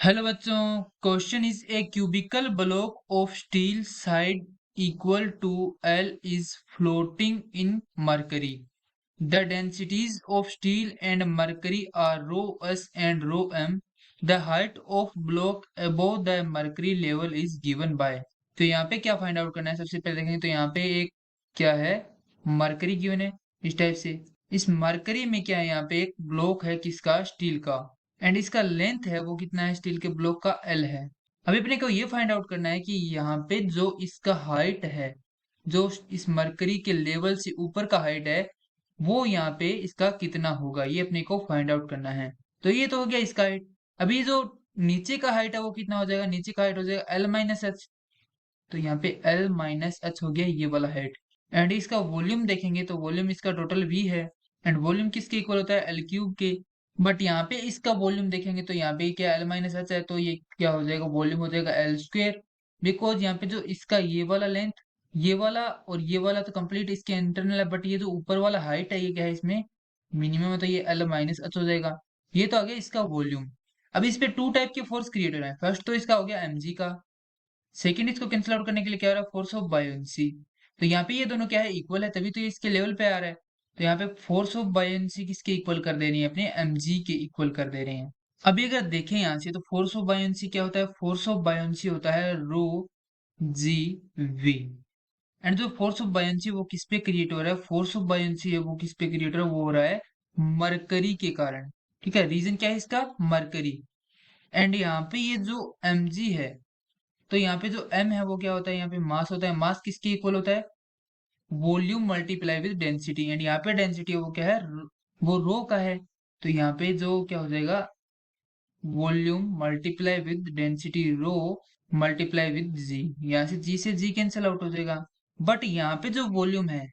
Hello बच्चों, question is a cubical block of steel side equal to L is floating in mercury. The densities of steel and mercury are rho s and rho m. The height of block above the mercury level is given by. तो यहाँ पे क्या find out करना है? सबसे पहले देखेंगे तो यहाँ पे एक क्या है, मरकरी गिवन है इस टाइप से। इस मरकरी में क्या है, यहाँ पे एक ब्लॉक है किसका, स्टील का, एंड इसका लेंथ है वो कितना है, स्टील के ब्लॉक का L है। अभी अपने को ये फाइंड आउट करना है कि यहाँ पे जो इसका हाइट है, जो इस मरकरी के लेवल से ऊपर का हाइट है, वो यहाँ पे इसका कितना होगा, ये अपने को फाइंड आउट करना है। तो ये तो हो गया इसका हाइट। अभी जो नीचे का हाइट है वो कितना हो जाएगा, नीचे का हाइट हो जाएगा L माइनस एच। तो यहाँ पे L माइनस एच हो गया ये वाला हाइट। एंड इसका वॉल्यूम देखेंगे तो वॉल्यूम इसका टोटल V है, एंड वॉल्यूम किसके इक्वल होता है, L क्यूब के। बट यहाँ पे इसका वॉल्यूम देखेंगे तो यहाँ पे क्या L माइनस एच है, तो ये क्या हो जाएगा, वॉल्यूम हो जाएगा L स्क्वेयर। बिकॉज यहाँ पे जो इसका ये वाला लेंथ, ये वाला और ये वाला तो कंप्लीट इसके इंटरनल है, बट ये जो ऊपर वाला हाइट है ये क्या है, इसमें मिनिमम है, तो ये L माइनस एच हो जाएगा। ये तो आ गया इसका वॉल्यूम। अब इस पे टू टाइप के फोर्स क्रिएट हो रहे हैं। फर्स्ट तो इसका हो गया mg का, सेकंड इसको कैंसिल आउट करने के लिए क्या हो रहा है, फोर्स ऑफ बायोंसी। तो यहाँ पे ये दोनों क्या है, इक्वल है, तभी तो ये इसके लेवल पे आ रहा है। तो यहाँ पे फोर्स ऑफ बायोंसी किसके इक्वल कर दे रही है, अपने mg के इक्वल कर दे रहे हैं। अभी अगर देखें यहाँ से तो फोर्स ऑफ बायोंसी क्या होता है, फोर्स ऑफ बायोंसी होता है रो जी वी। एंड जो फोर्स ऑफ बायोंसी वो किस पे क्रिएट हो रहा है, फोर्स ऑफ बायोंसी है वो किस पे क्रिएट हो रहा है, वो हो रहा है मरकरी के कारण। ठीक है, रीजन क्या है इसका, मरकरी। एंड यहाँ पे ये जो mg है, तो यहाँ पे जो m है वो क्या होता है, यहाँ पे मास होता है। मास किसके इक्वल होता है, volume multiply with density. And यहाँ पे डेंसिटी वो क्या है, वो रो का है। तो यहाँ पे जो क्या हो जाएगा, volume multiply with density rho multiply with G. यहाँ से जी से जी कैंसिल आउट हो जाएगा। बट यहाँ पे जो वॉल्यूम है,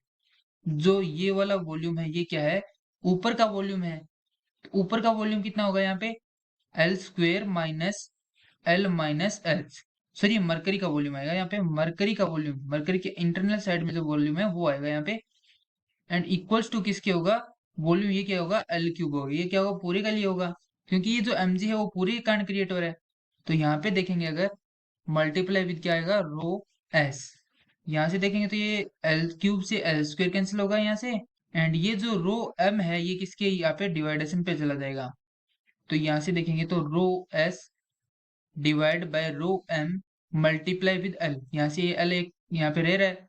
जो ये वाला वॉल्यूम है, ये क्या है, ऊपर का वॉल्यूम है। तो ऊपर का वॉल्यूम कितना होगा यहाँ पे, L square minus L minus H. Sorry, mercury का वॉल्यूम आएगा यहाँ पे, मरकरी का वॉल्यूम, मरकरी के इंटरनल साइड में जो वॉल्यूम है वो आएगा यहाँ पे। एंड इक्वल्स टू किसके होगा, वॉल्यूम ये क्या होगा, L क्यूब होगा। ये क्या होगा, पूरे का लिए होगा, क्योंकि ये जो mg है वो पूरे के कारण क्रिएट हो रहा है। तो यहाँ पे देखेंगे अगर मल्टीप्लाई विद क्या आएगा, रो एस। यहाँ से देखेंगे तो ये L क्यूब से L स्क्वेयर कैंसिल होगा यहाँ से। एंड ये जो रो m है ये किसके यहाँ पे डिवाइडेशन पे चला जाएगा। तो यहाँ से देखेंगे तो rho S divide by rho M multiply with L. यहाँ से ये एल एक यहाँ पे रह रहा है,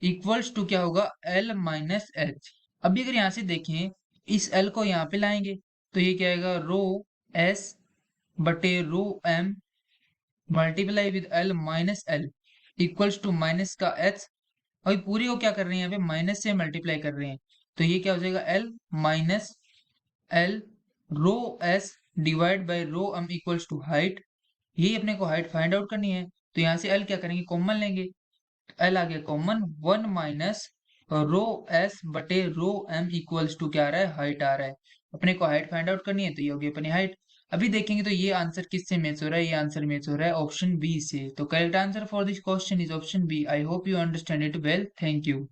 इक्वल्स टू क्या होगा, एल माइनस एच। अभी अगर यहाँ से देखें, इस एल को यहाँ पे लाएंगे तो ये क्या आएगा, रो एस बटे rho M multiply with L minus L equals to minus का एच। और पूरी को क्या कर रहे हैं, यहाँ पे माइनस से मल्टीप्लाई कर रहे हैं। तो ये क्या हो जाएगा, L minus L rho S divide by rho M equals to height. यही अपने को हाइट फाइंड आउट करनी है। तो यहाँ से L क्या करेंगे, कॉमन लेंगे। L आ गया कॉमन, 1 माइनस रो एस बटे रो एम इक्वल्स टू क्या आ रहा है, हाइट आ रहा है। अपने को हाइट फाइंड आउट करनी है, तो ये होगी अपनी हाइट। अभी देखेंगे तो ये आंसर किससे मैच हो रहा है, ये आंसर मैच हो रहा है ऑप्शन बी से। तो correct answer for this question is option B. I hope you understand it well. Thank you.